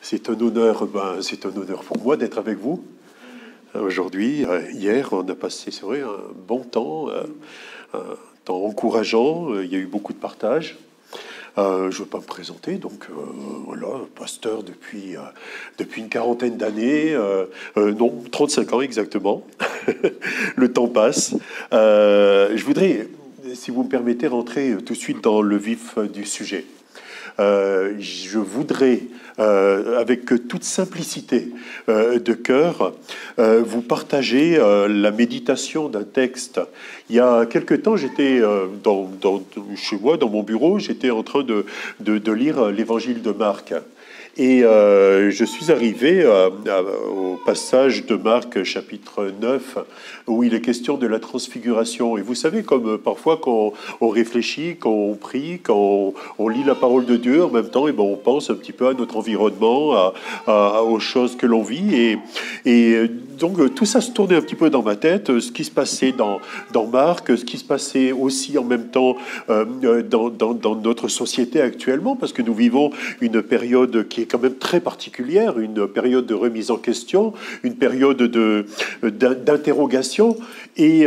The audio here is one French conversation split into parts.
C'est un honneur pour moi d'être avec vous aujourd'hui. Hier, on a passé, c'est vrai, un bon temps, un temps encourageant. Il y a eu beaucoup de partage. Je ne veux pas me présenter, donc voilà, pasteur depuis une quarantaine d'années, non, 35 ans exactement. Le temps passe. Je voudrais, si vous me permettez, rentrer tout de suite dans le vif du sujet. Je voudrais, avec toute simplicité de cœur, vous partager la méditation d'un texte. Il y a quelque temps, j'étais chez moi, dans mon bureau, j'étais en train de lire l'évangile de Marc. Et je suis arrivé au passage de Marc, chapitre 9, où il est question de la transfiguration. Et vous savez, comme parfois quand on réfléchit, quand on prie, quand on lit la parole de Dieu, en même temps, on pense un petit peu à notre environnement, aux choses que l'on vit. Et donc tout ça se tournait un petit peu dans ma tête, ce qui se passait dans Marc, ce qui se passait aussi en même temps dans notre société actuellement, parce que nous vivons une période qui est quand même très particulière, une période de remise en question, une période d'interrogation, et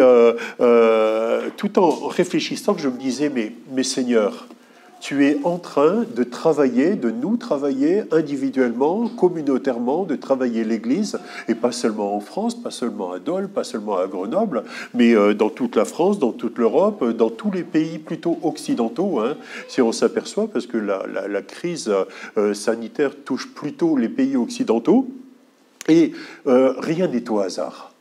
tout en réfléchissant, je me disais, mais Seigneur, tu es en train de travailler, de nous travailler individuellement, communautairement, de travailler l'Église, et pas seulement en France, pas seulement à Dole, pas seulement à Grenoble, mais dans toute la France, dans toute l'Europe, dans tous les pays plutôt occidentaux, hein, si on s'aperçoit, parce que la crise sanitaire touche plutôt les pays occidentaux, et rien n'est au hasard.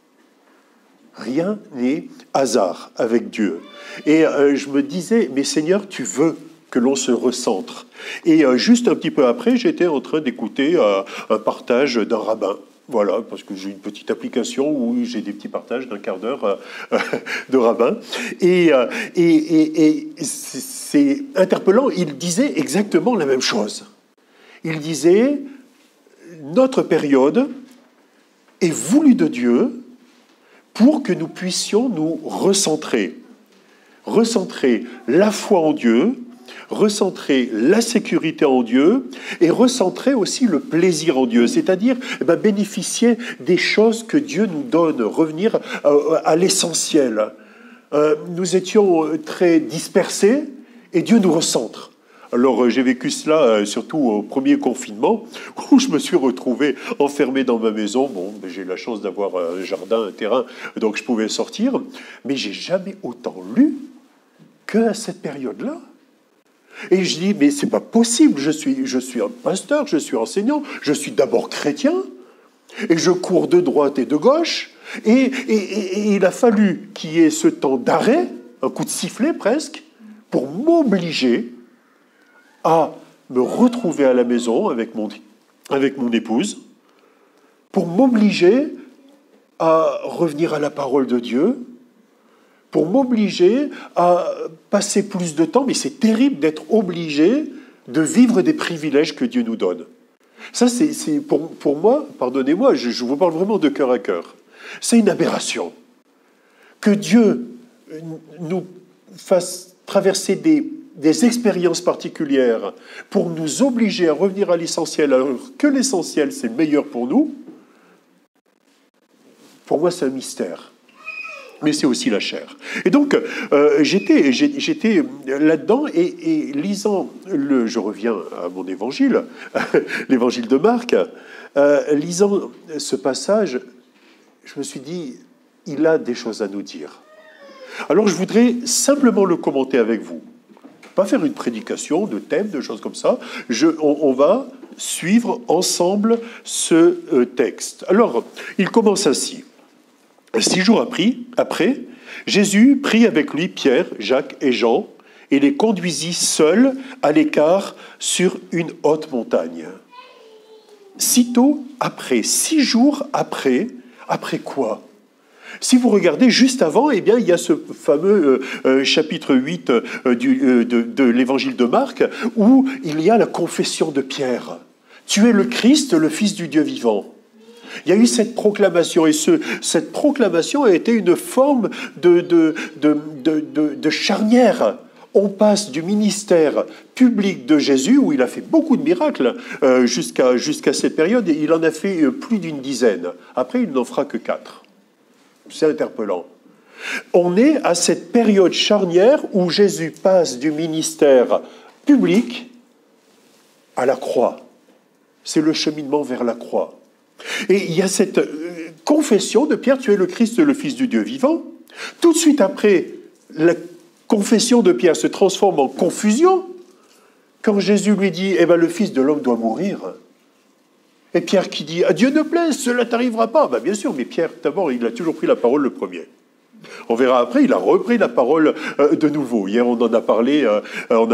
Rien n'est hasard avec Dieu. Et je me disais, mais Seigneur, tu veux que l'on se recentre. Et juste un petit peu après, j'étais en train d'écouter un partage d'un rabbin. Voilà, parce que j'ai une petite application où j'ai des petits partages d'un quart d'heure de rabbin. Et c'est interpellant, il disait exactement la même chose. Il disait, notre période est voulue de Dieu pour que nous puissions nous recentrer. Recentrer la foi en Dieu, recentrer la sécurité en Dieu et recentrer aussi le plaisir en Dieu, c'est-à-dire bénéficier des choses que Dieu nous donne, revenir à l'essentiel. Nous étions très dispersés et Dieu nous recentre. Alors j'ai vécu cela surtout au premier confinement où je me suis retrouvé enfermé dans ma maison. Bon, j'ai eu la chance d'avoir un jardin, un terrain, donc je pouvais sortir, mais j'ai jamais autant lu qu'à cette période-là. Et je dis, mais c'est pas possible, je suis un pasteur, je suis enseignant, je suis d'abord chrétien, et je cours de droite et de gauche, et il a fallu qu'il y ait ce temps d'arrêt, un coup de sifflet presque, pour m'obliger à me retrouver à la maison avec mon épouse, pour m'obliger à revenir à la parole de Dieu, pour m'obliger à passer plus de temps, mais c'est terrible d'être obligé de vivre des privilèges que Dieu nous donne. Ça, c'est pour moi, pardonnez-moi, je vous parle vraiment de cœur à cœur. C'est une aberration. Que Dieu nous fasse traverser des expériences particulières pour nous obliger à revenir à l'essentiel, alors que l'essentiel, c'est meilleur pour nous, pour moi, c'est un mystère. Mais c'est aussi la chair. Et donc, j'étais là-dedans et lisant, je reviens à mon évangile, l'évangile de Marc, lisant ce passage, je me suis dit, il a des choses à nous dire. Alors, je voudrais simplement le commenter avec vous. Pas faire une prédication de thèmes, de choses comme ça. On va suivre ensemble ce texte. Alors, il commence ainsi. 6 jours après, Jésus prit avec lui Pierre, Jacques et Jean et les conduisit seuls à l'écart sur une haute montagne. Sitôt après, 6 jours après quoi ? Si vous regardez juste avant, il y a ce fameux chapitre 8 de l'évangile de Marc où il y a la confession de Pierre. « Tu es le Christ, le Fils du Dieu vivant ». Il y a eu cette proclamation, et cette proclamation a été une forme de charnière on passe du ministère public de Jésus, où il a fait beaucoup de miracles jusqu'à cette période, et il en a fait plus d'une dizaine. Après, il n'en fera que 4. C'est interpellant. On est à cette période charnière où Jésus passe du ministère public à la croix. C'est le cheminement vers la croix. Et il y a cette confession de Pierre, tu es le Christ, le Fils du Dieu vivant. Tout de suite après, la confession de Pierre se transforme en confusion quand Jésus lui dit, eh ben, le Fils de l'homme doit mourir. Et Pierre qui dit, à Dieu ne plaise, cela t'arrivera pas. Ben, bien sûr, mais Pierre, d'abord, il a toujours pris la parole le premier. On verra après, il a repris la parole de nouveau. Hier, on a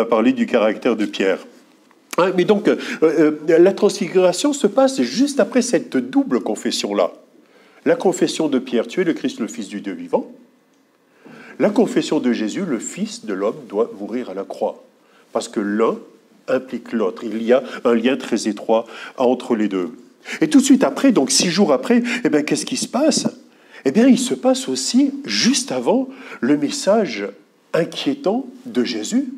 parlé du caractère de Pierre. Hein, mais donc, la transfiguration se passe juste après cette double confession-là. La confession de Pierre, tu es le Christ, le Fils du Dieu vivant. La confession de Jésus, le Fils de l'homme doit mourir à la croix. Parce que l'un implique l'autre. Il y a un lien très étroit entre les deux. Et tout de suite après, donc 6 jours après, eh bien, qu'est-ce qui se passe ? Eh bien, il se passe aussi, juste avant, le message inquiétant de Jésus.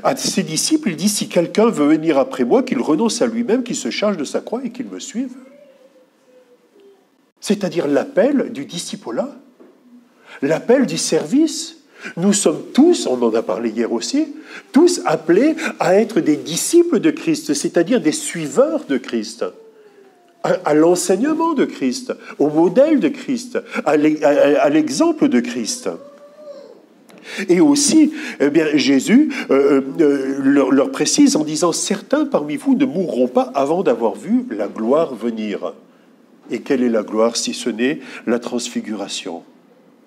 À ses disciples, il dit, si quelqu'un veut venir après moi, qu'il renonce à lui-même, qu'il se charge de sa croix et qu'il me suive. C'est-à-dire l'appel du discipolat, l'appel du service. Nous sommes tous, on en a parlé hier aussi, tous appelés à être des disciples de Christ, c'est-à-dire des suiveurs de Christ, à l'enseignement de Christ, au modèle de Christ, à l'exemple de Christ. Et aussi, eh bien, Jésus leur précise en disant « Certains parmi vous ne mourront pas avant d'avoir vu la gloire venir. » Et quelle est la gloire si ce n'est la transfiguration ?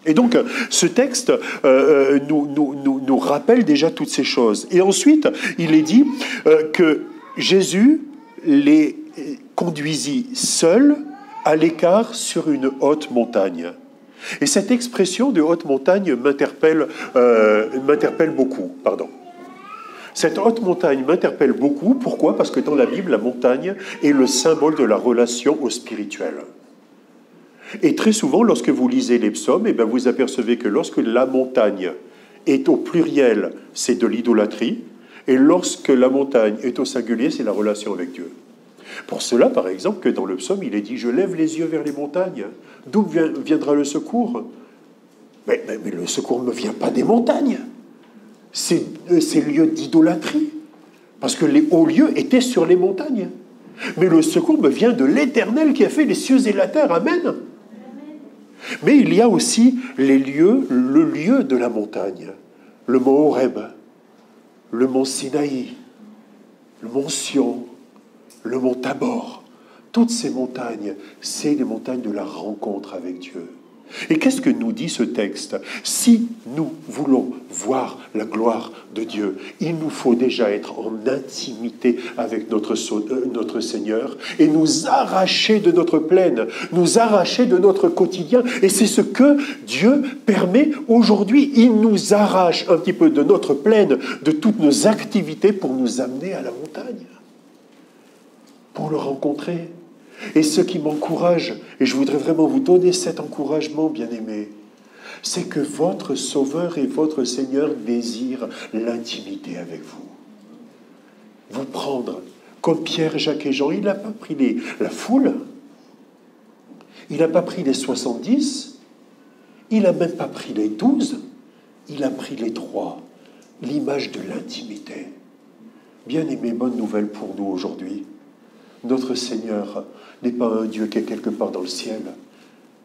Et donc, ce texte nous rappelle déjà toutes ces choses. Et ensuite, il est dit que Jésus les conduisit seuls à l'écart sur une haute montagne. Et cette expression de haute montagne m'interpelle beaucoup. Cette haute montagne m'interpelle beaucoup. Pourquoi ? Parce que dans la Bible, la montagne est le symbole de la relation au spirituel. Et très souvent, lorsque vous lisez les psaumes, eh bien, vous apercevez que lorsque la montagne est au pluriel, c'est de l'idolâtrie, et lorsque la montagne est au singulier, c'est la relation avec Dieu. Pour cela, par exemple, que dans le psaume, il est dit « Je lève les yeux vers les montagnes. D'où viendra le secours ?» mais le secours ne vient pas des montagnes. C'est lieux d'idolâtrie. Parce que les hauts lieux étaient sur les montagnes. Mais le secours me vient de l'Éternel qui a fait les cieux et la terre. Amen. Mais il y a aussi le lieu de la montagne. Le mont Horeb, le mont Sinaï, le mont Sion, le mont Tabor. Toutes ces montagnes, c'est les montagnes de la rencontre avec Dieu. Et qu'est-ce que nous dit ce texte ? Si nous voulons voir la gloire de Dieu, il nous faut déjà être en intimité avec notre Seigneur et nous arracher de notre plaine, nous arracher de notre quotidien. Et c'est ce que Dieu permet aujourd'hui. Il nous arrache un petit peu de notre plaine, de toutes nos activités pour nous amener à la montagne, pour le rencontrer. Et ce qui m'encourage, et je voudrais vraiment vous donner cet encouragement, bien-aimés, c'est que votre Sauveur et votre Seigneur désirent l'intimité avec vous. Vous prendre, comme Pierre, Jacques et Jean, il n'a pas pris la foule, il n'a pas pris les 70, il n'a même pas pris les 12, il a pris les 3, l'image de l'intimité. Bien-aimés, bonne nouvelle pour nous aujourd'hui. Notre Seigneur n'est pas un Dieu qui est quelque part dans le ciel,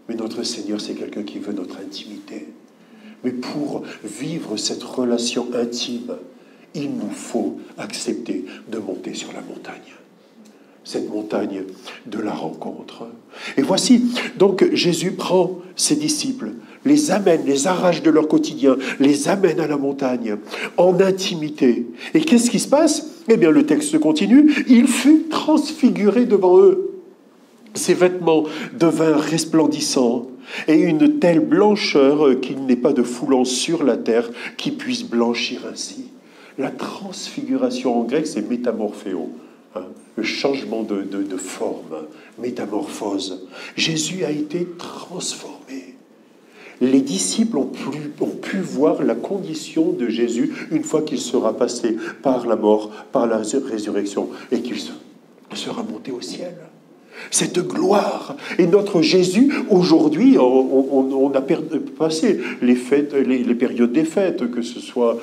mais notre Seigneur, c'est quelqu'un qui veut notre intimité. Mais pour vivre cette relation intime, il nous faut accepter de monter sur la montagne. Cette montagne de la rencontre. Et voici, donc Jésus prend ses disciples, les amène, les arrache de leur quotidien, les amène à la montagne, en intimité. Et qu'est-ce qui se passe ? Eh bien, le texte continue. Il fut transfiguré devant eux. Ses vêtements devinrent resplendissants, et une telle blancheur qu'il n'est pas de foulant sur la terre qui puisse blanchir ainsi. La transfiguration en grec, c'est métamorphéo. Le changement de forme, métamorphose. Jésus a été transformé. les disciples ont pu voir la condition de Jésus une fois qu'il sera passé par la mort, par la résurrection, et qu'il sera monté au ciel. Cette gloire. Et notre Jésus, aujourd'hui, on a passé les fêtes, les périodes des fêtes, que ce soit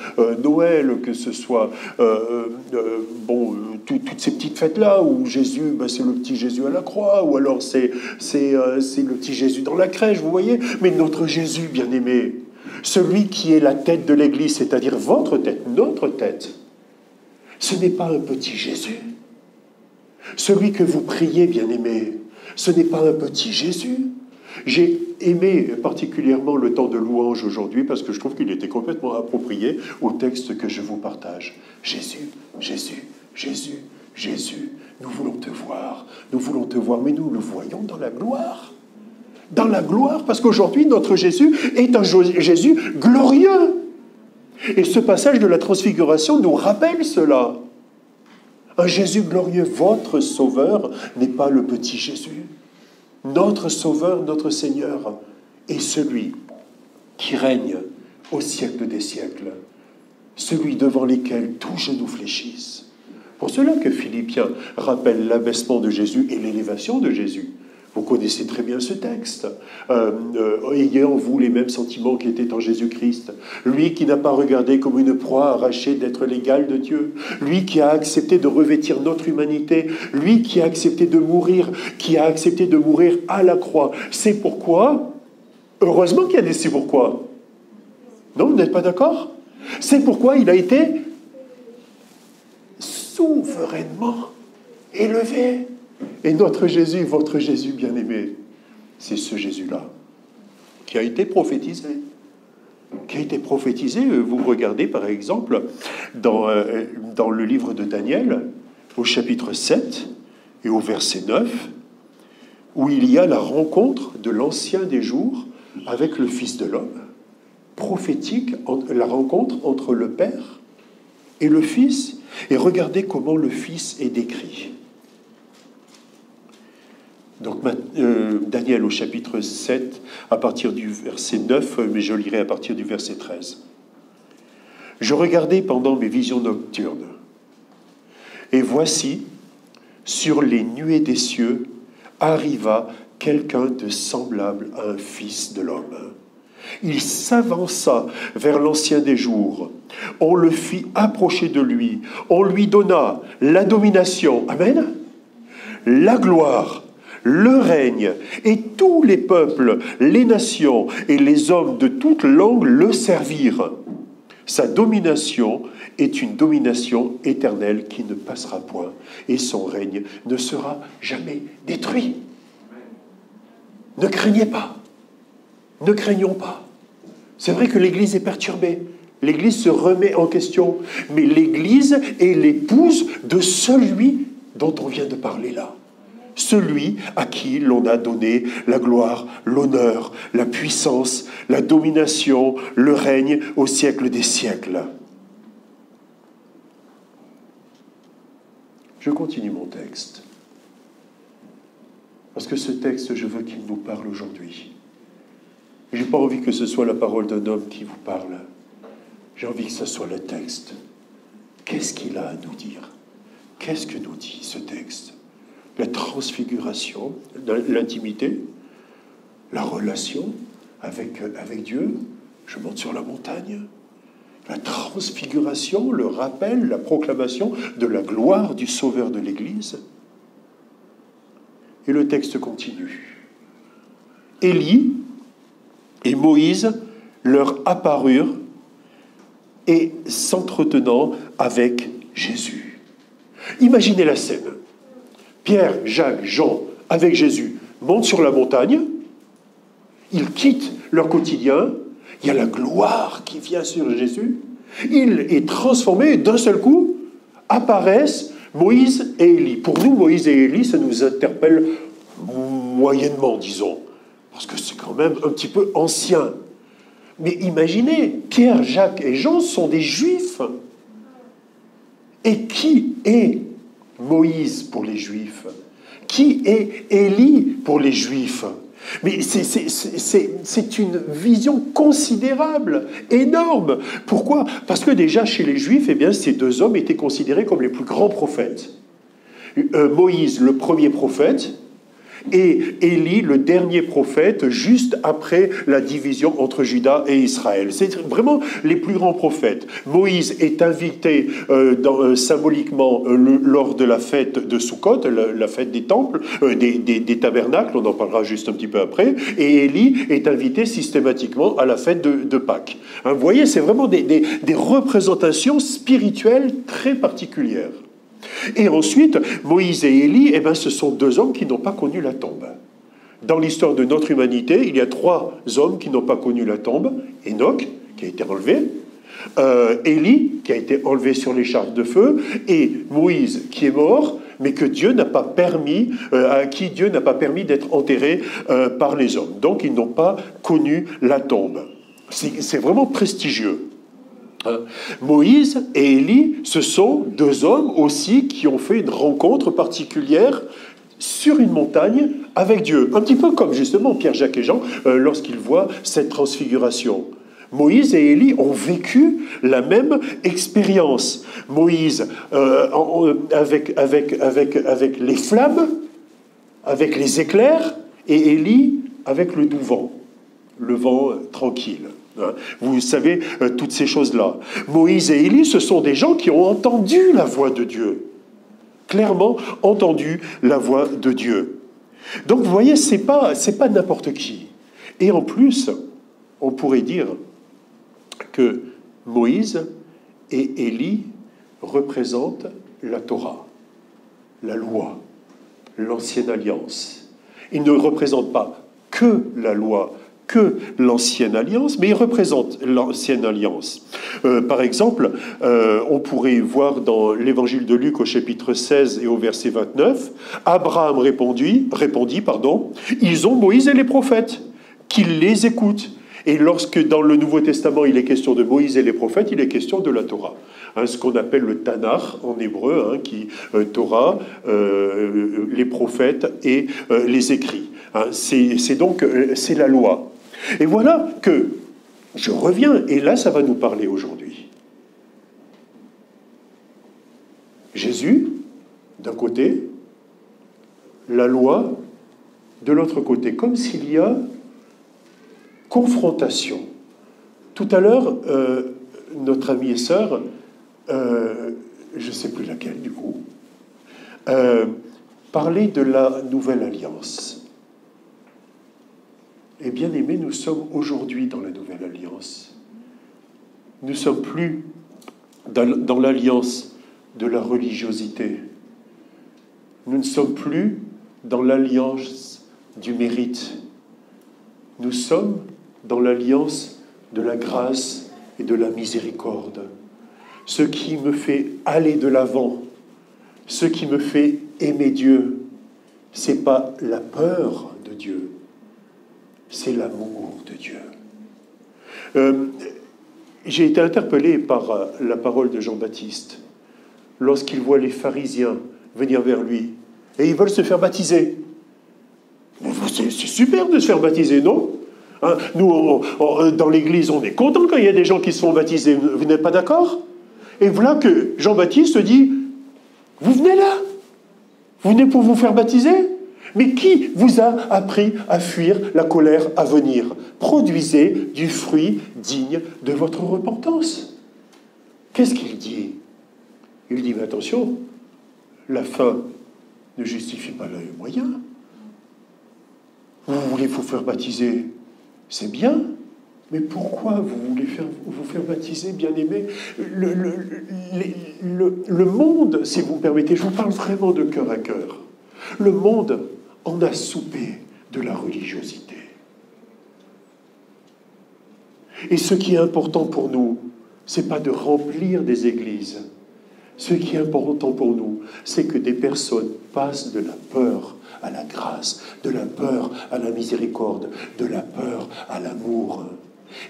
Noël, que ce soit toutes ces petites fêtes-là, où Jésus, c'est le petit Jésus à la croix, ou alors c'est le petit Jésus dans la crèche, vous voyez. Mais notre Jésus, bien-aimé, celui qui est la tête de l'Église, c'est-à-dire votre tête, notre tête, ce n'est pas un petit Jésus. Celui que vous priez, bien-aimé, ce n'est pas un petit Jésus. J'ai aimé particulièrement le temps de louange aujourd'hui parce que je trouve qu'il était complètement approprié au texte que je vous partage. Jésus, Jésus, Jésus, Jésus, nous voulons te voir, mais nous le voyons dans la gloire. Dans la gloire, parce qu'aujourd'hui, notre Jésus est un Jésus glorieux. Et ce passage de la transfiguration nous rappelle cela. Un Jésus glorieux, votre Sauveur, n'est pas le petit Jésus. Notre Sauveur, notre Seigneur, est celui qui règne au siècle des siècles, celui devant lequel tous genoux fléchissent. Pour cela que Philippiens rappelle l'abaissement de Jésus et l'élévation de Jésus. Vous connaissez très bien ce texte. Ayez en vous les mêmes sentiments qui étaient en Jésus-Christ. Lui qui n'a pas regardé comme une proie arrachée d'être l'égal de Dieu. Lui qui a accepté de revêtir notre humanité. Lui qui a accepté de mourir, à la croix. C'est pourquoi, heureusement qu'il y a des c'est pourquoi. Non, vous n'êtes pas d'accord? C'est pourquoi il a été souverainement élevé. Et notre Jésus, votre Jésus bien-aimé, c'est ce Jésus-là qui a été prophétisé. Vous regardez par exemple dans le livre de Daniel, au chapitre 7 et au verset 9, où il y a la rencontre de l'Ancien des jours avec le Fils de l'homme, prophétique, la rencontre entre le Père et le Fils. Et regardez comment le Fils est décrit. Donc, Daniel au chapitre 7, à partir du verset 9, mais je lirai à partir du verset 13. « Je regardais pendant mes visions nocturnes, et voici, sur les nuées des cieux, arriva quelqu'un de semblable à un fils de l'homme. Il s'avança vers l'Ancien des jours. On le fit approcher de lui. On lui donna la domination. Amen. La gloire, le règne, et tous les peuples, les nations et les hommes de toute langue le servirent. Sa domination est une domination éternelle qui ne passera point, et son règne ne sera jamais détruit. Ne craignez pas. Ne craignons pas. C'est vrai que l'Église est perturbée. L'Église se remet en question. Mais l'Église est l'épouse de celui dont on vient de parler là. Celui à qui l'on a donné la gloire, l'honneur, la puissance, la domination, le règne au siècle des siècles. Je continue mon texte. Parce que ce texte, je veux qu'il nous parle aujourd'hui. Je n'ai pas envie que ce soit la parole d'un homme qui vous parle. J'ai envie que ce soit le texte. Qu'est-ce qu'il a à nous dire? Qu'est-ce que nous dit ce texte? La transfiguration, l'intimité, la relation avec Dieu. Je monte sur la montagne. La transfiguration, le rappel, la proclamation de la gloire du Sauveur de l'Église. Et le texte continue. Élie et Moïse leur apparurent et s'entretenant avec Jésus. Imaginez la scène. Pierre, Jacques, Jean, avec Jésus, montent sur la montagne. Ils quittent leur quotidien. Il y a la gloire qui vient sur Jésus. Il est transformé et d'un seul coup apparaissent Moïse et Élie. Pour nous, Moïse et Élie, ça nous interpelle moyennement, disons, parce que c'est quand même un petit peu ancien. Mais imaginez, Pierre, Jacques et Jean sont des Juifs. Et qui est Moïse pour les Juifs? Qui est Élie pour les Juifs? Mais c'est une vision considérable, énorme. Pourquoi? Parce que déjà, chez les Juifs, eh bien, ces deux hommes étaient considérés comme les plus grands prophètes. Moïse, le premier prophète, et Élie, le dernier prophète, juste après la division entre Juda et Israël. C'est vraiment les plus grands prophètes. Moïse est invité symboliquement lors de la fête de Sukkot, la fête des temples, des tabernacles, on en parlera juste un petit peu après, et Élie est invité systématiquement à la fête de Pâques. Hein, vous voyez, c'est vraiment des représentations spirituelles très particulières. Et ensuite, Moïse et Élie, eh ben, ce sont deux hommes qui n'ont pas connu la tombe. Dans l'histoire de notre humanité, il y a trois hommes qui n'ont pas connu la tombe. Enoch, qui a été enlevé, Élie, qui a été enlevé sur l'écharpe de feu, et Moïse, qui est mort, mais que Dieu n'a pas permis, à qui Dieu n'a pas permis d'être enterré par les hommes. Donc, ils n'ont pas connu la tombe. C'est vraiment prestigieux. Moïse et Élie, ce sont deux hommes aussi qui ont fait une rencontre particulière sur une montagne avec Dieu. Un petit peu comme justement Pierre, Jacques et Jean lorsqu'ils voient cette transfiguration. Moïse et Élie ont vécu la même expérience. Moïse avec les flammes, avec les éclairs, et Élie avec le doux vent, le vent tranquille. Vous savez, toutes ces choses-là. Moïse et Élie, ce sont des gens qui ont entendu la voix de Dieu. Clairement entendu la voix de Dieu. Donc, vous voyez, c'est pas n'importe qui. Et en plus, on pourrait dire que Moïse et Élie représentent la Torah, la loi, l'ancienne alliance. Ils ne représentent pas que la loi, que l'ancienne alliance, mais il représente l'ancienne alliance. Par exemple, on pourrait voir dans l'évangile de Luc au chapitre 16 et au verset 29, Abraham répondit, ils ont Moïse et les prophètes, qu'ils les écoutent. Et lorsque dans le Nouveau Testament il est question de Moïse et les prophètes, il est question de la Torah. Ce qu'on appelle le Tanakh en hébreu, Torah, les prophètes et les écrits. C'est la loi. Et voilà que je reviens, et là ça va nous parler aujourd'hui. Jésus, d'un côté, la loi, de l'autre côté, comme s'il y a confrontation. Tout à l'heure, notre amie et sœur, je ne sais plus laquelle du coup, parlait de la nouvelle alliance. Et bien aimés, nous sommes aujourd'hui dans la nouvelle alliance. Nous ne sommes plus dans l'alliance de la religiosité. Nous ne sommes plus dans l'alliance du mérite. Nous sommes dans l'alliance de la grâce et de la miséricorde. Ce qui me fait aller de l'avant, ce qui me fait aimer Dieu, ce n'est pas la peur de Dieu, c'est l'amour de Dieu. J'ai été interpellé par la parole de Jean-Baptiste lorsqu'il voit les pharisiens venir vers lui et ils veulent se faire baptiser. C'est super de se faire baptiser, non? Nous, dans l'Église, on est content quand il y a des gens qui se font baptiser. Vous n'êtes pas d'accord? Et voilà que Jean-Baptiste dit, vous venez là? Vous venez pour vous faire baptiser? Mais qui vous a appris à fuir la colère à venir? Produisez du fruit digne de votre repentance. Qu'est-ce qu'il dit? Il dit, mais attention, la fin ne justifie pas le moyen. Vous voulez vous faire baptiser, c'est bien, mais pourquoi vous voulez vous faire baptiser, bien-aimés? Le monde, si vous me permettez, je vous parle vraiment de cœur à cœur. Le monde en a soupé de la religiosité. Et ce qui est important pour nous, c'est pas de remplir des églises. Ce qui est important pour nous, c'est que des personnes passent de la peur à la grâce, de la peur à la miséricorde, de la peur à l'amour.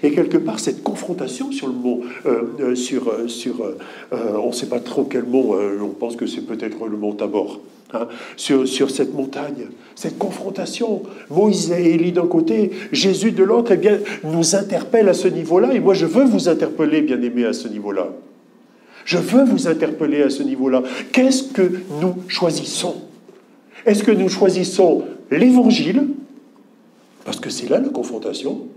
Et quelque part, cette confrontation sur le mont, on ne sait pas trop quel mont, on pense que c'est peut-être le mont Tabor, hein, sur cette montagne, cette confrontation, Moïse et Élie d'un côté, Jésus de l'autre, eh bien, nous interpelle à ce niveau-là. Et moi, je veux vous interpeller, bien-aimés, à ce niveau-là. Je veux vous interpeller à ce niveau-là. Qu'est-ce que nous choisissons? Est-ce que nous choisissons l'Évangile, parce que c'est là la confrontation,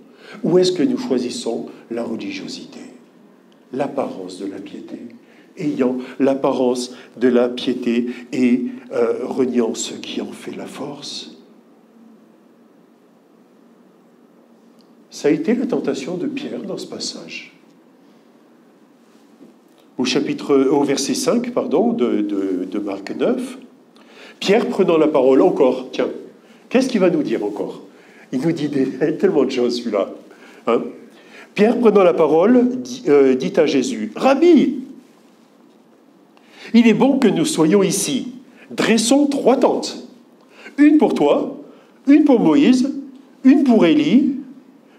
ou est-ce que nous choisissons la religiosité, l'apparence de la piété, ayant l'apparence de la piété et reniant ce qui en fait la force? Ça a été la tentation de Pierre dans ce passage. Au verset 5 de Marc 9, Pierre prenant la parole encore, tiens, qu'est-ce qu'il va nous dire encore? Il nous dit tellement de choses, celui-là. Hein? Pierre prenant la parole dit à Jésus, « Rabbi, il est bon que nous soyons ici. Dressons 3 tentes. Une pour toi, une pour Moïse, une pour Élie,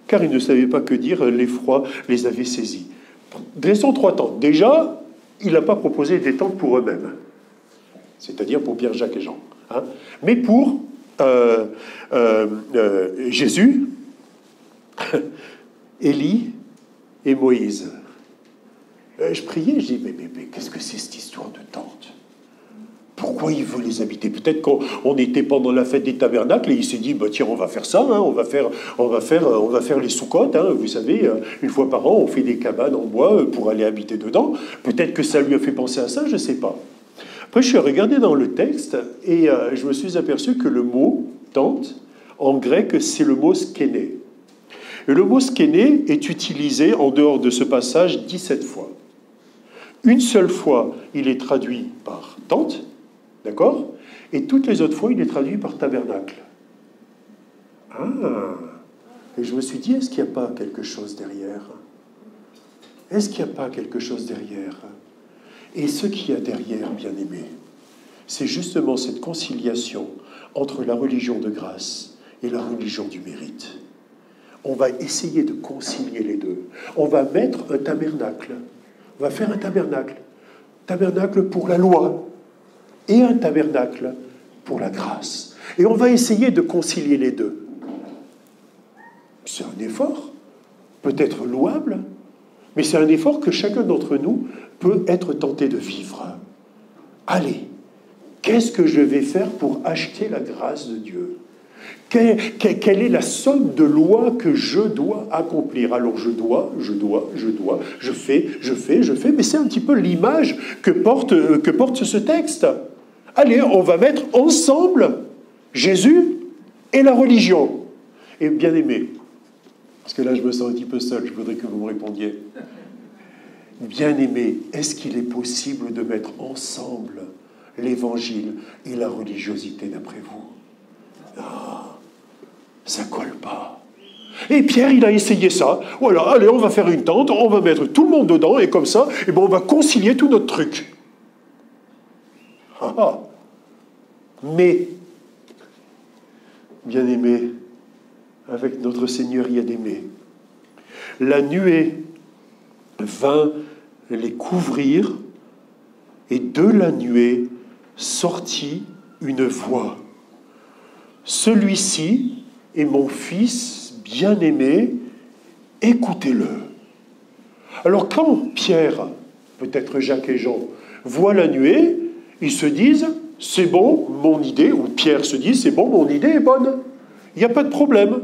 car il ne savait pas que dire, l'effroi les avait saisis. » Dressons 3 tentes. Déjà, il n'a pas proposé des tentes pour eux-mêmes, c'est-à-dire pour Pierre, Jacques et Jean. Hein? Mais pour Jésus, Élie et Moïse. Je priais, je dis, mais qu'est-ce que c'est cette histoire de tente? Pourquoi il veut les habiter? Peut-être qu'on était pendant la fête des tabernacles et il s'est dit, bah, tiens, on va faire ça, hein, on va faire les soukottes, hein, vous savez, une fois par an, on fait des cabanes en bois pour aller habiter dedans. Peut-être que ça lui a fait penser à ça, je ne sais pas. Après, je suis regardé dans le texte et je me suis aperçu que le mot « tente », en grec, c'est le mot « skéné ». Et le mot « skéné » est utilisé en dehors de ce passage 17 fois. Une seule fois, il est traduit par « tente », d'accord? Et toutes les autres fois, il est traduit par « tabernacle ». Ah! Et je me suis dit, est-ce qu'il n'y a pas quelque chose derrière? Est-ce qu'il n'y a pas quelque chose derrière? Et ce qu'il y a derrière, bien-aimés, c'est justement cette conciliation entre la religion de grâce et la religion du mérite. On va essayer de concilier les deux. On va mettre un tabernacle. On va faire un tabernacle. Tabernacle pour la loi et un tabernacle pour la grâce. Et on va essayer de concilier les deux. C'est un effort, peut-être louable, mais c'est un effort que chacun d'entre nous peut être tenté de vivre. Allez, qu'est-ce que je vais faire pour acheter la grâce de Dieu? Quelle est la somme de lois que je dois accomplir? Alors je fais, mais c'est un petit peu l'image que porte ce texte. Allez, on va mettre ensemble Jésus et la religion. Et bien aimé, parce que là je me sens un petit peu seul, je voudrais que vous me répondiez. Bien-aimé, est-ce qu'il est possible de mettre ensemble l'évangile et la religiosité d'après vous? Non, ça colle pas. Et Pierre, il a essayé ça. Voilà, allez, on va faire une tente, on va mettre tout le monde dedans, et comme ça, et bon, on va concilier tout notre truc. Mais, bien-aimé, avec notre Seigneur, il y a des mais. La nuée vint les couvrir, et de la nuée sortit une voix. Celui-ci est mon fils bien-aimé, écoutez-le. Alors quand Pierre, peut-être Jacques et Jean, voient la nuée, ils se disent, c'est bon, mon idée, ou Pierre se dit, c'est bon, mon idée est bonne. Il n'y a pas de problème.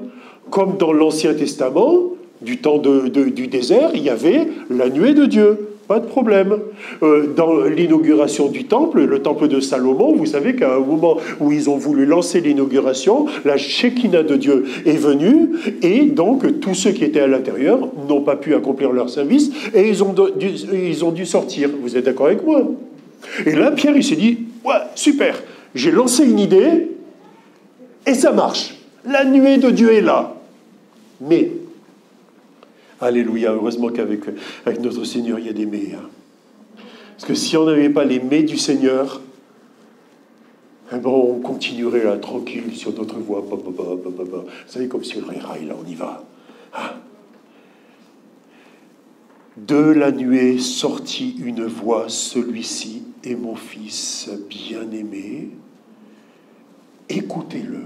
Comme dans l'Ancien Testament, du temps du désert, il y avait la nuée de Dieu. Pas de problème. Dans l'inauguration du temple, le temple de Salomon, vous savez qu'à un moment où ils ont voulu lancer l'inauguration, la Shekinah de Dieu est venue, et donc tous ceux qui étaient à l'intérieur n'ont pas pu accomplir leur service, et ils ont dû sortir. Vous êtes d'accord avec moi? Et là, Pierre, il s'est dit, ouais, super, j'ai lancé une idée, et ça marche. La nuée de Dieu est là. Mais, alléluia, heureusement qu'avec notre Seigneur, il y a des mais. Hein. Parce que si on n'avait pas les mais du Seigneur, eh ben on continuerait là, tranquille, sur notre voie. Vous savez, comme sur le rail, là, on y va. Hein. De la nuée sortit une voix, celui-ci est mon fils bien-aimé. Écoutez-le.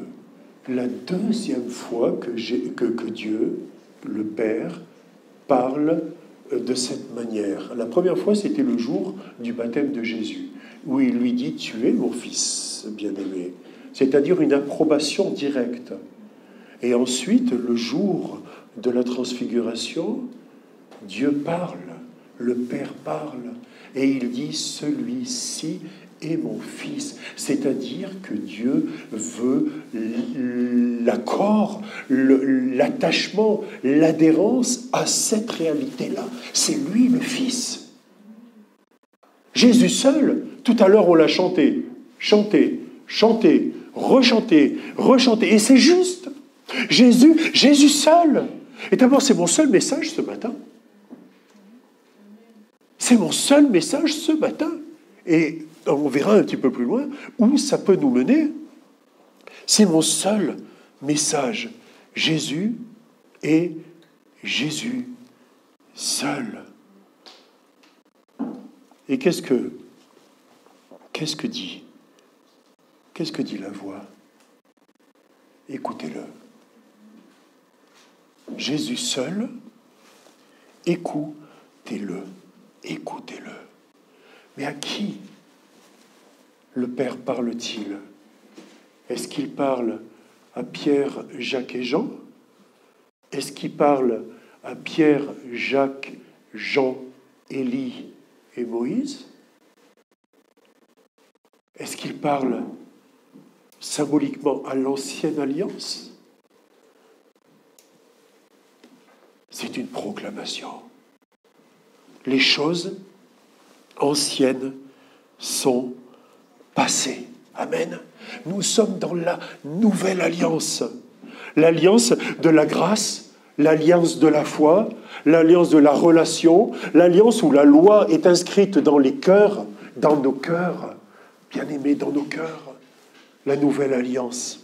La deuxième fois que Dieu, le Père, parle de cette manière. La première fois, c'était le jour du baptême de Jésus, où il lui dit « Tu es mon fils bien-aimé », c'est-à-dire une approbation directe. Et ensuite, le jour de la transfiguration, Dieu parle, le Père parle, et il dit « Celui-ci est mon fils », c'est-à-dire que Dieu veut l'accord, l'attachement, l'adhérence à cette réalité-là. C'est lui le Fils. Jésus seul, tout à l'heure on l'a chanté, rechanté, et c'est juste. Jésus seul. Et d'abord, c'est mon seul message ce matin. C'est mon seul message ce matin. Et on verra un petit peu plus loin où ça peut nous mener. C'est mon seul message. Jésus est Jésus seul. Et qu'est-ce que dit la voix? Écoutez-le. Jésus seul, écoutez-le. Écoutez-le. Mais à qui le Père parle-t-il? Est-ce qu'il parle à Pierre, Jacques et Jean? Est-ce qu'il parle à Pierre, Jacques, Jean, Élie et Moïse? Est-ce qu'il parle symboliquement à l'ancienne alliance? C'est une proclamation. Les choses anciennes sont passées. Amen. Nous sommes dans la nouvelle alliance. L'alliance de la grâce, l'alliance de la foi, l'alliance de la relation, l'alliance où la loi est inscrite dans les cœurs, dans nos cœurs, bien-aimés, dans nos cœurs. La nouvelle alliance.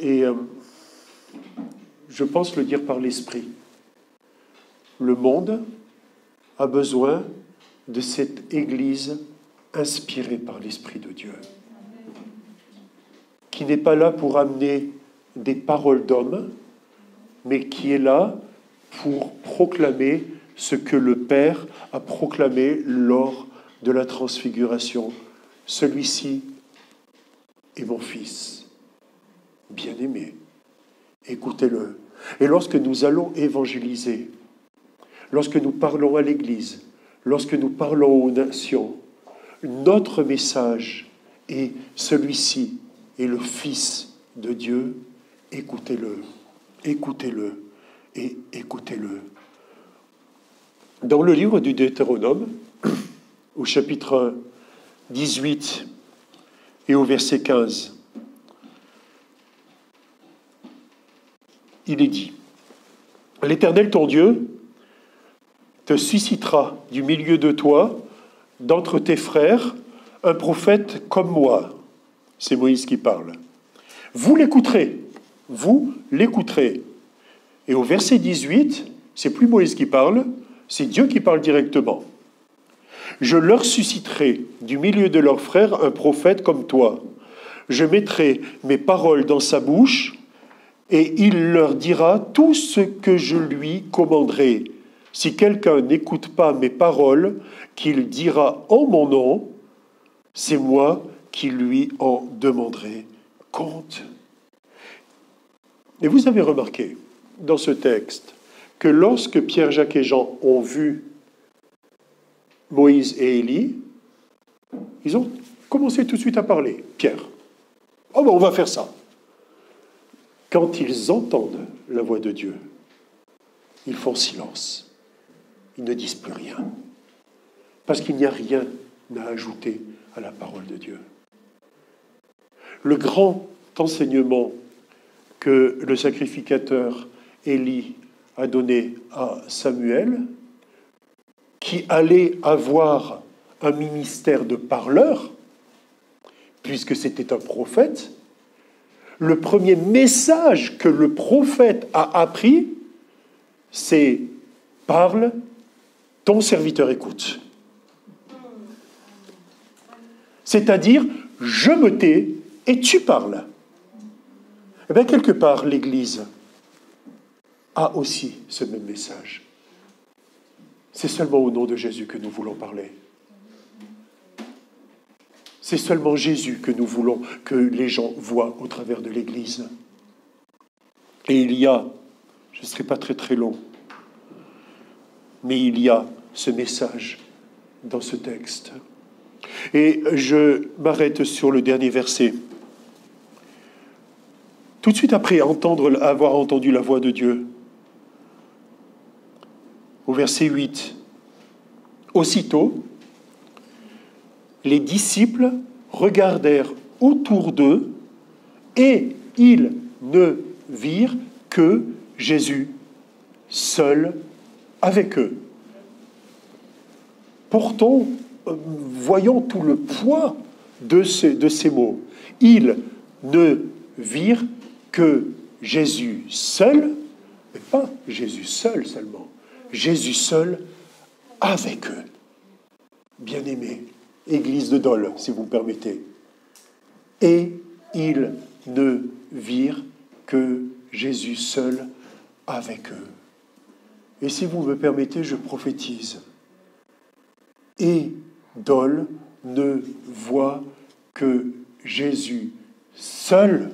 Et je pense le dire par l'Esprit. Le monde a besoin de cette Église inspirée par l'Esprit de Dieu, qui n'est pas là pour amener des paroles d'hommes, mais qui est là pour proclamer ce que le Père a proclamé lors de la transfiguration. Celui-ci est mon Fils, bien-aimé. Écoutez-le. Et lorsque nous allons évangéliser, lorsque nous parlons à l'Église, lorsque nous parlons aux nations, notre message est celui-ci est le Fils de Dieu. Écoutez-le, écoutez-le et écoutez-le. Dans le livre du Deutéronome, au chapitre 18 et au verset 15, il est dit « L'Éternel ton Dieu te suscitera du milieu de toi, d'entre tes frères, un prophète comme moi. » C'est Moïse qui parle. « Vous l'écouterez. Et au verset 18, c'est plus Moïse qui parle, c'est Dieu qui parle directement. « Je leur susciterai du milieu de leurs frères un prophète comme toi. Je mettrai mes paroles dans sa bouche, et il leur dira tout ce que je lui commanderai. Si quelqu'un n'écoute pas mes paroles, qu'il dira en mon nom, c'est moi qui lui en demanderai compte. » Et vous avez remarqué dans ce texte que lorsque Pierre, Jacques et Jean ont vu Moïse et Élie, ils ont commencé tout de suite à parler. Pierre, oh ben on va faire ça. Quand ils entendent la voix de Dieu, ils font silence. Ils ne disent plus rien. Parce qu'il n'y a rien à ajouter à la parole de Dieu. Le grand enseignement que le sacrificateur Élie a donné à Samuel, qui allait avoir un ministère de parleur, puisque c'était un prophète, le premier message que le prophète a appris, c'est « Parle, ton serviteur écoute ». C'est-à-dire, je me tais et tu parles. Eh bien, quelque part, l'Église a aussi ce même message. C'est seulement au nom de Jésus que nous voulons parler. C'est seulement Jésus que nous voulons que les gens voient au travers de l'Église. Et il y a, je ne serai pas très très long, mais il y a ce message dans ce texte. Et je m'arrête sur le dernier verset. Tout de suite après avoir entendu la voix de Dieu, au verset 8, aussitôt, les disciples regardèrent autour d'eux et ils ne virent que Jésus seul avec eux. Voyons tout le poids de ces mots. Ils ne virent que Jésus seul, mais pas Jésus seul seulement, Jésus seul avec eux. Bien-aimés, Église de Dole, si vous me permettez. Et ils ne virent que Jésus seul avec eux. Et si vous me permettez, je prophétise. Et Dole ne voit que Jésus seul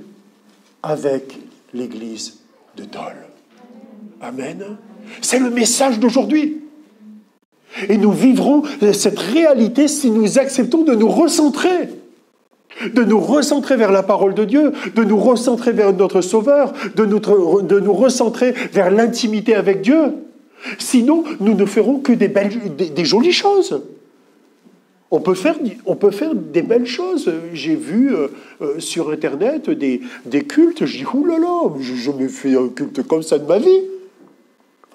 avec l'Église de Dole. Amen. C'est le message d'aujourd'hui. Et nous vivrons cette réalité si nous acceptons de nous recentrer vers la parole de Dieu, de nous recentrer vers notre Sauveur, de nous recentrer vers l'intimité avec Dieu. Sinon, nous ne ferons que des jolies choses. On peut faire des belles choses. J'ai vu sur Internet des cultes. Je dis, oulala, je n'ai jamais fait un culte comme ça de ma vie.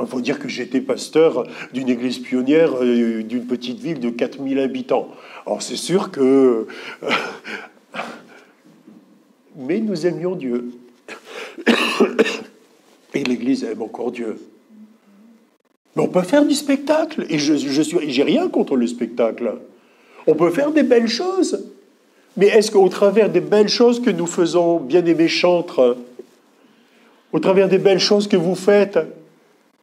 Il faut dire que j'étais pasteur d'une église pionnière d'une petite ville de 4000 habitants. Alors c'est sûr que... Mais nous aimions Dieu. Et l'Église aime encore Dieu. Mais on peut faire du spectacle. Et j'ai rien contre le spectacle. On peut faire des belles choses. Mais est-ce qu'au travers des belles choses que nous faisons, bien-aimés chantres, au travers des belles choses que vous faites,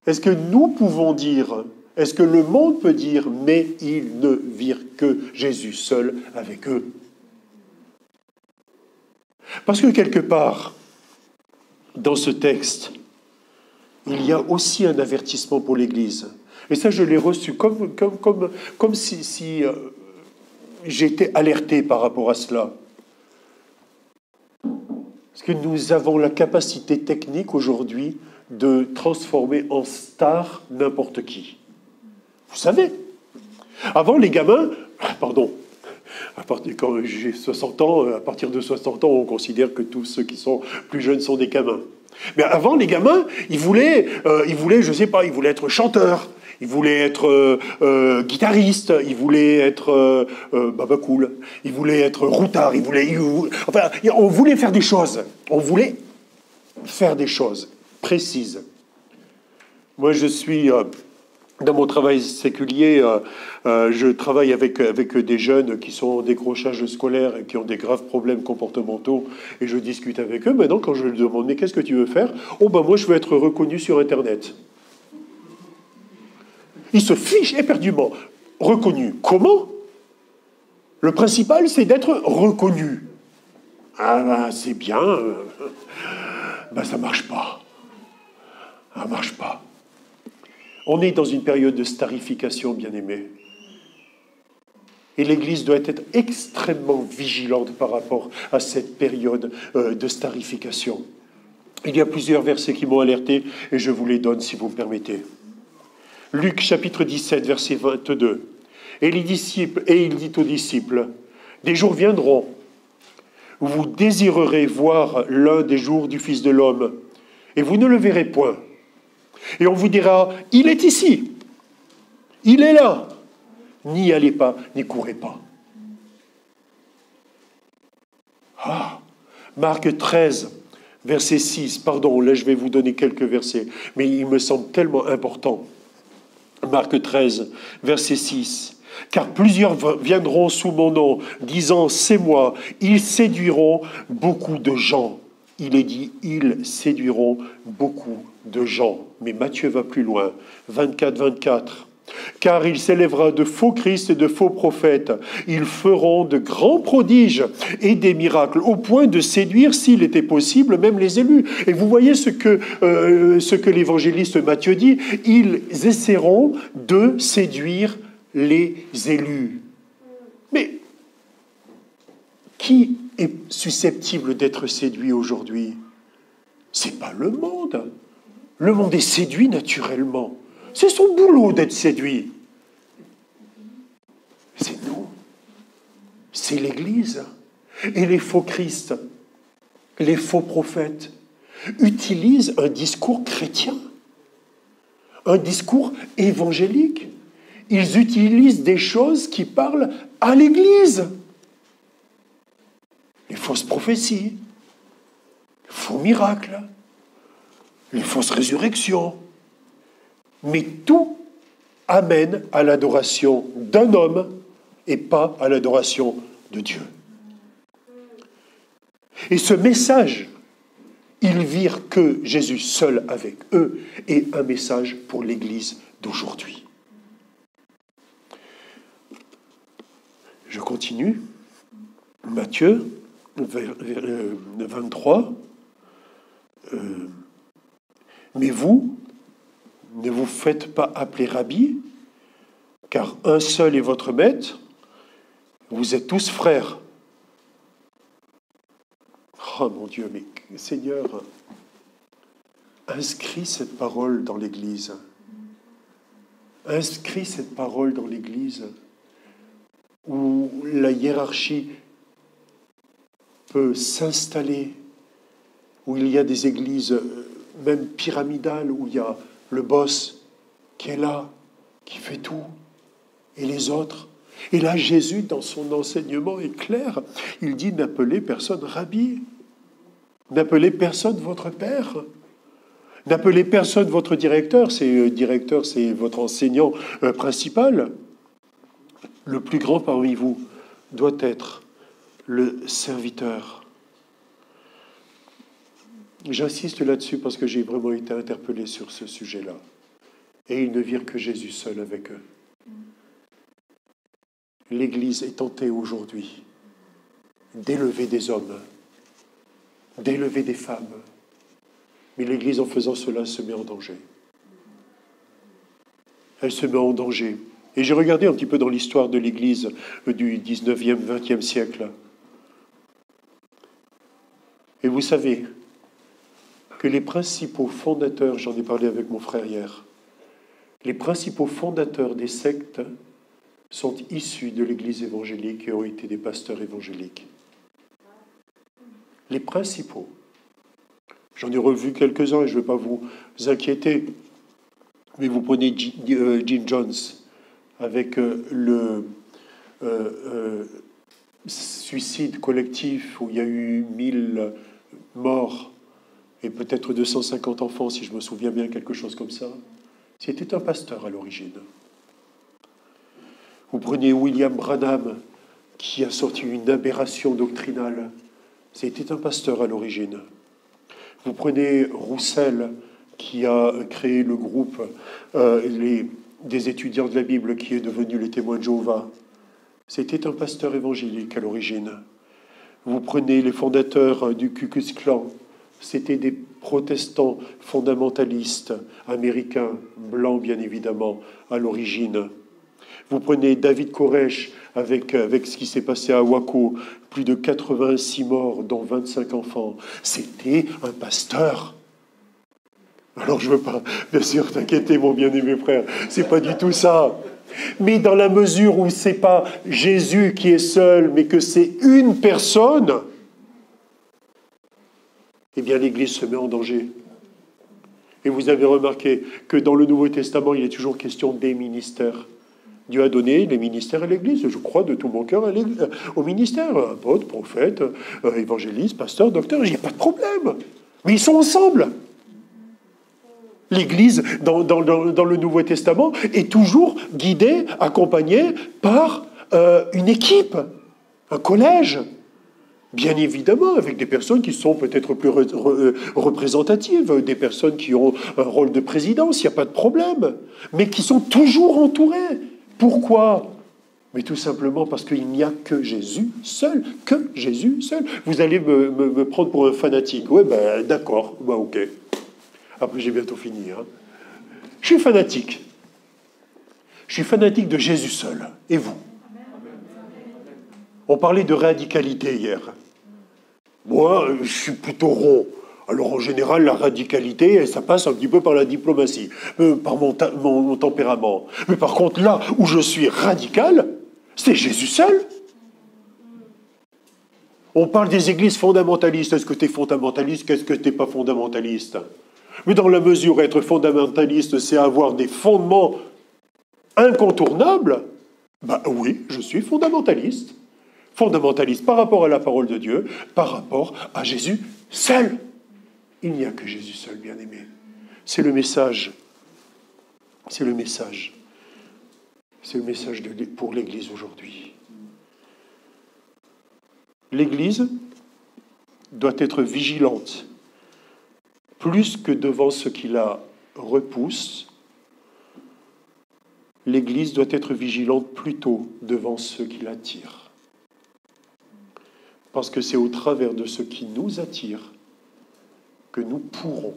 est-ce que nous pouvons dire, est-ce que le monde peut dire, mais ils ne virent que Jésus seul avec eux? Parce que quelque part, dans ce texte, il y a aussi un avertissement pour l'Église. Et ça, je l'ai reçu comme si j'étais alerté par rapport à cela. Parce que nous avons la capacité technique aujourd'hui de transformer en star n'importe qui. Vous savez, avant les gamins, quand j'ai 60 ans, à partir de 60 ans, on considère que tous ceux qui sont plus jeunes sont des gamins. Mais avant, les gamins, ils voulaient, je sais pas, ils voulaient être chanteurs, ils voulaient être guitaristes, ils voulaient être babacool, ils voulaient être routards, on voulait faire des choses. On voulait faire des choses précises. Moi, je suis... Dans mon travail séculier, je travaille avec des jeunes qui sont en décrochage scolaire et qui ont des graves problèmes comportementaux, et je discute avec eux. Maintenant, quand je leur demande « Mais qu'est-ce que tu veux faire ?» « Oh, ben moi, je veux être reconnu sur Internet. » Ils se fichent éperdument. Reconnu. Comment? Le principal, c'est d'être reconnu. Ah, ben, c'est bien. Ben, ça marche pas. Ça marche pas. On est dans une période de starification, bien-aimés. Et l'Église doit être extrêmement vigilante par rapport à cette période de starification. Il y a plusieurs versets qui m'ont alerté, et je vous les donne si vous me permettez. Luc, chapitre 17, verset 22. Et il dit aux disciples, « Des jours viendront où vous désirerez voir l'un des jours du Fils de l'homme, et vous ne le verrez point. Et on vous dira, il est ici, il est là. N'y allez pas, n'y courez pas. » Marc 13, Verset 6, pardon, là je vais vous donner quelques versets, mais il me semble tellement important. Marc 13, verset 6. Car plusieurs viendront sous mon nom, disant, c'est moi. Ils séduiront beaucoup de gens. Il est dit, ils séduiront beaucoup de gens. Mais Matthieu va plus loin. 24, 24. Car il s'élèvera de faux Christ et de faux prophètes. Ils feront de grands prodiges et des miracles, au point de séduire, s'il était possible, même les élus. Et vous voyez ce que l'évangéliste Matthieu dit, ils essaieront de séduire les élus. Mais qui est susceptible d'être séduit aujourd'hui? C'est pas le monde. Le monde est séduit naturellement. C'est son boulot d'être séduit. C'est nous. C'est l'Église. Et les faux Christ, les faux prophètes, utilisent un discours chrétien, un discours évangélique. Ils utilisent des choses qui parlent à l'Église. Les fausses prophéties, les faux miracles, les fausses résurrections. Mais tout amène à l'adoration d'un homme et pas à l'adoration de Dieu. Et ce message, ils virent que Jésus seul avec eux est un message pour l'Église d'aujourd'hui. Je continue. Matthieu 23. Mais vous, ne vous faites pas appeler rabbi, car un seul est votre maître, vous êtes tous frères. Oh mon Dieu, mais Seigneur, inscris cette parole dans l'Église. Inscris cette parole dans l'Église, où la hiérarchie peut s'installer, où il y a des églises même pyramidales, où il y a le boss qui est là, qui fait tout, et les autres. Et là, Jésus, dans son enseignement, est clair. Il dit, n'appelez personne rabbi, n'appelez personne votre père, n'appelez personne votre directeur, c'est votre enseignant principal. Le plus grand parmi vous doit être le serviteur. J'insiste là-dessus parce que j'ai vraiment été interpellé sur ce sujet-là. Et ils ne virent que Jésus seul avec eux. L'Église est tentée aujourd'hui d'élever des hommes, d'élever des femmes. Mais l'Église, en faisant cela, se met en danger. Elle se met en danger. Et j'ai regardé un petit peu dans l'histoire de l'Église du 19e, 20e siècle. Et vous savez que les principaux fondateurs, j'en ai parlé avec mon frère hier, les principaux fondateurs des sectes sont issus de l'Église évangélique et ont été des pasteurs évangéliques. Les principaux. J'en ai revu quelques-uns et je ne vais pas vous inquiéter. Mais vous prenez Jim Jones avec le suicide collectif où il y a eu 1000 morts et peut-être 250 enfants, si je me souviens bien, quelque chose comme ça. C'était un pasteur à l'origine. Vous prenez William Branham, qui a sorti une aberration doctrinale. C'était un pasteur à l'origine. Vous prenez Roussel, qui a créé le groupe des étudiants de la Bible, qui est devenu les témoins de Jéhovah. C'était un pasteur évangélique à l'origine. Vous prenez les fondateurs du Ku Klux Klan. C'était des protestants fondamentalistes américains, blancs bien évidemment, à l'origine. Vous prenez David Koresh avec ce qui s'est passé à Waco, plus de 86 morts, dont 25 enfants. C'était un pasteur. Alors je ne veux pas, bien sûr, t'inquiéter, mon bien-aimé frère, c'est pas du tout ça. Mais dans la mesure où c'est pas Jésus qui est seul, mais que c'est une personne, eh bien l'Église se met en danger. Et vous avez remarqué que dans le Nouveau Testament, il est toujours question des ministères. Dieu a donné les ministères à l'Église. Je crois de tout mon cœur au ministère. Apôtre, prophète, évangéliste, pasteur, docteur, il n'y a pas de problème. Mais ils sont ensemble. L'Église, dans le Nouveau Testament, est toujours guidée, accompagnée par une équipe, un collège. Bien évidemment, avec des personnes qui sont peut-être plus représentatives, des personnes qui ont un rôle de présidence, il n'y a pas de problème, mais qui sont toujours entourées. Pourquoi ? Mais tout simplement parce qu'il n'y a que Jésus seul, que Jésus seul. Vous allez me prendre pour un fanatique. Oui, ben d'accord, ben, ok. Après, j'ai bientôt fini. Hein. Je suis fanatique. Je suis fanatique de Jésus seul. Et vous ? On parlait de radicalité hier. Moi, je suis plutôt rond. Alors, en général, la radicalité, ça passe un petit peu par la diplomatie, par mon tempérament. Mais par contre, là où je suis radical, c'est Jésus seul. On parle des églises fondamentalistes. Est-ce que tu es fondamentaliste? Qu'est-ce que tu n'es pas fondamentaliste? Mais dans la mesure où être fondamentaliste, c'est avoir des fondements incontournables, ben oui, je suis fondamentaliste. Fondamentaliste par rapport à la parole de Dieu, par rapport à Jésus seul. Il n'y a que Jésus seul, bien-aimé. C'est le message. C'est le message. C'est le message pour l'Église aujourd'hui. L'Église doit être vigilante, plus que devant ce qui la repousse. L'Église doit être vigilante plutôt devant ce qui l'attire. Parce que c'est au travers de ce qui nous attire que nous pourrons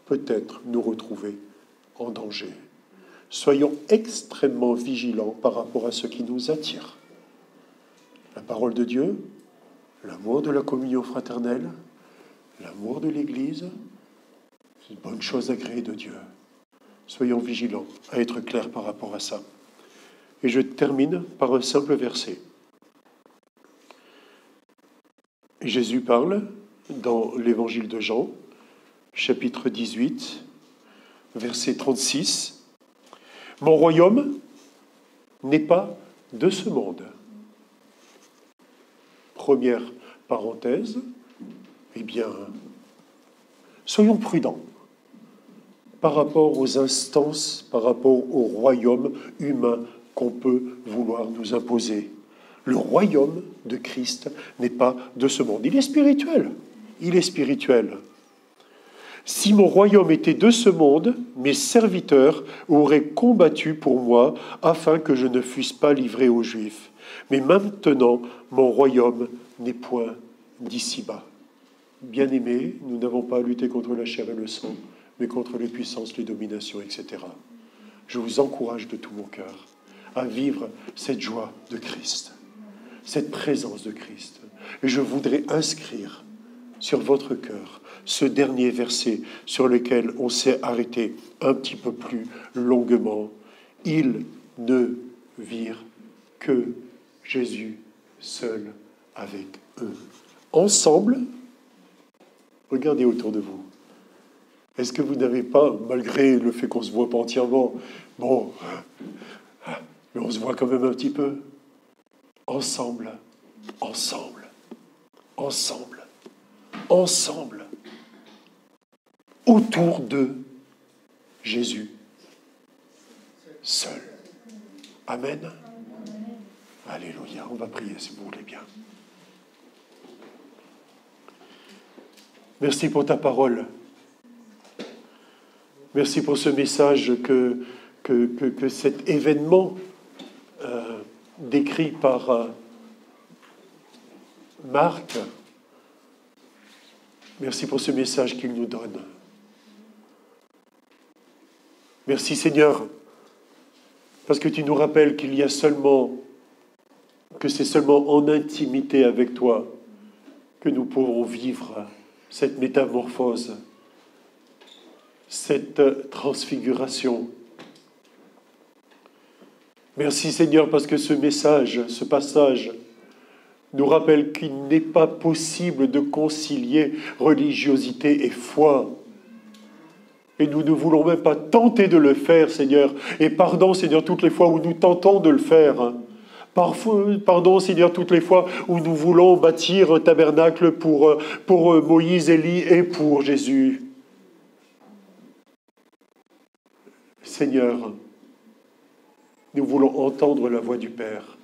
peut-être nous retrouver en danger. Soyons extrêmement vigilants par rapport à ce qui nous attire. La parole de Dieu, l'amour de la communion fraternelle, l'amour de l'Église, c'est une bonne chose agréée de Dieu. Soyons vigilants à être clairs par rapport à ça. Et je termine par un simple verset. Jésus parle dans l'évangile de Jean, chapitre 18, verset 36. « Mon royaume n'est pas de ce monde. » Première parenthèse, eh bien, soyons prudents par rapport aux instances, par rapport au royaume humain qu'on peut vouloir nous imposer. Le royaume de Christ n'est pas de ce monde. Il est spirituel. Il est spirituel. Si mon royaume était de ce monde, mes serviteurs auraient combattu pour moi afin que je ne fusse pas livré aux Juifs. Mais maintenant, mon royaume n'est point d'ici-bas. Bien-aimés, nous n'avons pas à lutter contre la chair et le sang, mais contre les puissances, les dominations, etc. Je vous encourage de tout mon cœur à vivre cette joie de Christ, cette présence de Christ. Et je voudrais inscrire sur votre cœur ce dernier verset sur lequel on s'est arrêté un petit peu plus longuement. Ils ne virent que Jésus seul avec eux. Ensemble, regardez autour de vous. Est-ce que vous n'avez pas, malgré le fait qu'on ne se voit pas entièrement, bon, mais on se voit quand même un petit peu, ensemble, ensemble, ensemble, ensemble, autour de Jésus seul. Amen. Alléluia. On va prier si vous voulez bien. Merci pour ta parole. Merci pour ce message que cet événement décrit par Marc. Merci pour ce message qu'il nous donne. Merci Seigneur, parce que tu nous rappelles qu'il y a seulement, que c'est seulement en intimité avec toi que nous pourrons vivre cette métamorphose, cette transfiguration. Merci Seigneur, parce que ce message, ce passage, nous rappelle qu'il n'est pas possible de concilier religiosité et foi. Et nous ne voulons même pas tenter de le faire, Seigneur. Et pardon, Seigneur, toutes les fois où nous tentons de le faire. Pardon, Seigneur, toutes les fois où nous voulons bâtir un tabernacle pour Moïse, Élie et pour Jésus. Seigneur, nous voulons entendre la voix du Père.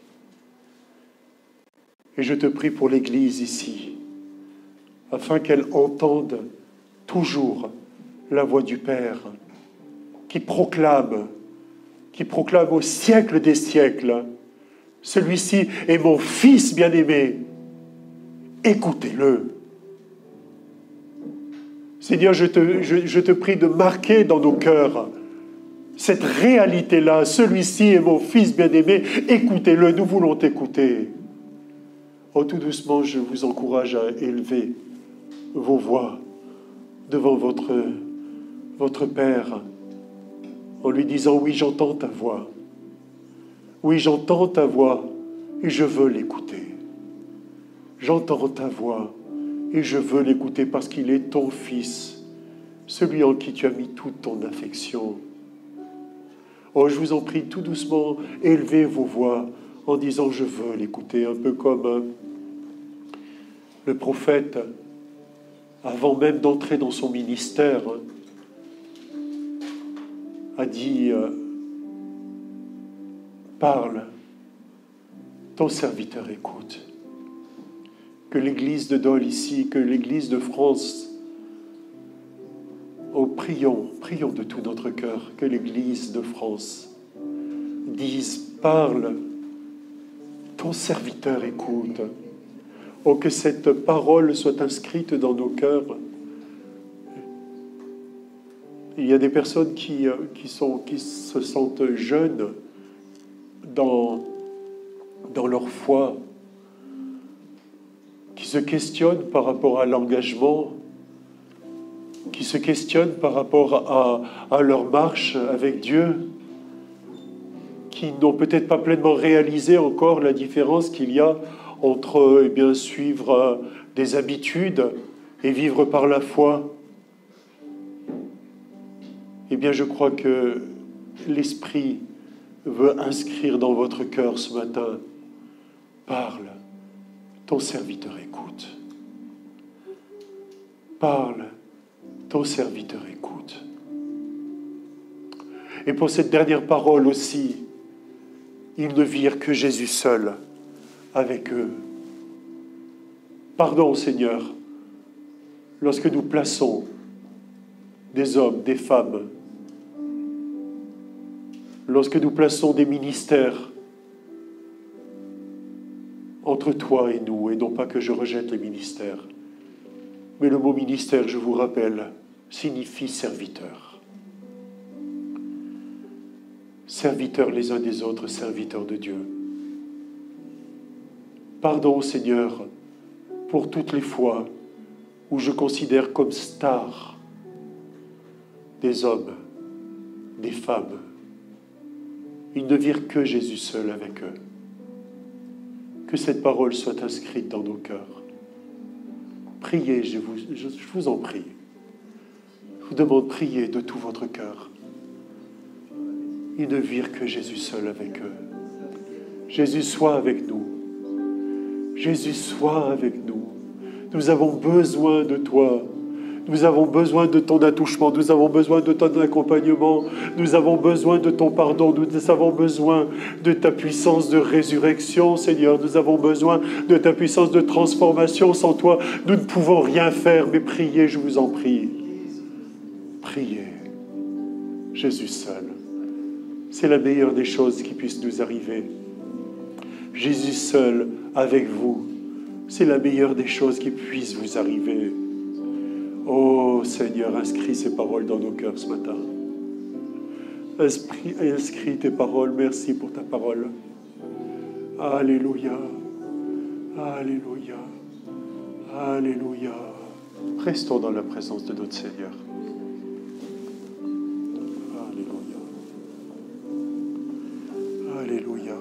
Et je te prie pour l'Église ici, afin qu'elle entende toujours la voix du Père, qui proclame au siècle des siècles, celui-ci est mon Fils bien-aimé, écoutez-le. Seigneur, je te prie de marquer dans nos cœurs cette réalité-là, celui-ci est mon Fils bien-aimé, écoutez-le, nous voulons t'écouter. Oh, tout doucement, je vous encourage à élever vos voix devant votre Père, en lui disant, oui, j'entends ta voix. Oui, j'entends ta voix et je veux l'écouter. J'entends ta voix et je veux l'écouter parce qu'il est ton Fils, celui en qui tu as mis toute ton affection. Oh, je vous en prie, tout doucement, élevez vos voix en disant, je veux l'écouter, un peu comme le prophète, avant même d'entrer dans son ministère, a dit, parle, ton serviteur écoute. Que l'Église de Dole ici, que l'Église de France, oh, prions de tout notre cœur, que l'Église de France dise, parle, ton serviteur écoute. Oh, que cette parole soit inscrite dans nos cœurs. Il y a des personnes qui se sentent jeunes dans leur foi, qui se questionnent par rapport à l'engagement, qui se questionnent par rapport à leur marche avec Dieu, qui n'ont peut-être pas pleinement réalisé encore la différence qu'il y a entre suivre des habitudes et vivre par la foi. Je crois que l'Esprit veut inscrire dans votre cœur ce matin, parle, ton serviteur écoute. Parle, ton serviteur écoute. Et pour cette dernière parole aussi, ils ne virent que Jésus seul avec eux. Pardon, Seigneur, lorsque nous plaçons des hommes, des femmes, lorsque nous plaçons des ministères entre toi et nous, et non pas que je rejette les ministères, mais le mot ministère, je vous rappelle, signifie serviteur. Serviteurs les uns des autres, serviteurs de Dieu. Pardon, Seigneur, pour toutes les fois où je considère comme stars des hommes, des femmes. Ils ne virent que Jésus seul avec eux. Que cette parole soit inscrite dans nos cœurs. Priez, je vous en prie. Je vous demande, priez de tout votre cœur. Ils ne virent que Jésus seul avec eux. Jésus, sois avec nous. Jésus, sois avec nous. Nous avons besoin de toi. Nous avons besoin de ton attouchement. Nous avons besoin de ton accompagnement. Nous avons besoin de ton pardon. Nous avons besoin de ta puissance de résurrection, Seigneur. Nous avons besoin de ta puissance de transformation. Sans toi, nous ne pouvons rien faire. Mais priez, je vous en prie. Priez. Jésus seul. C'est la meilleure des choses qui puissent nous arriver. Jésus seul avec vous. C'est la meilleure des choses qui puissent vous arriver. Oh Seigneur, inscris ces paroles dans nos cœurs ce matin. Inscris tes paroles. Merci pour ta parole. Alléluia. Alléluia. Alléluia. Restons dans la présence de notre Seigneur. Alléluia. Alléluia.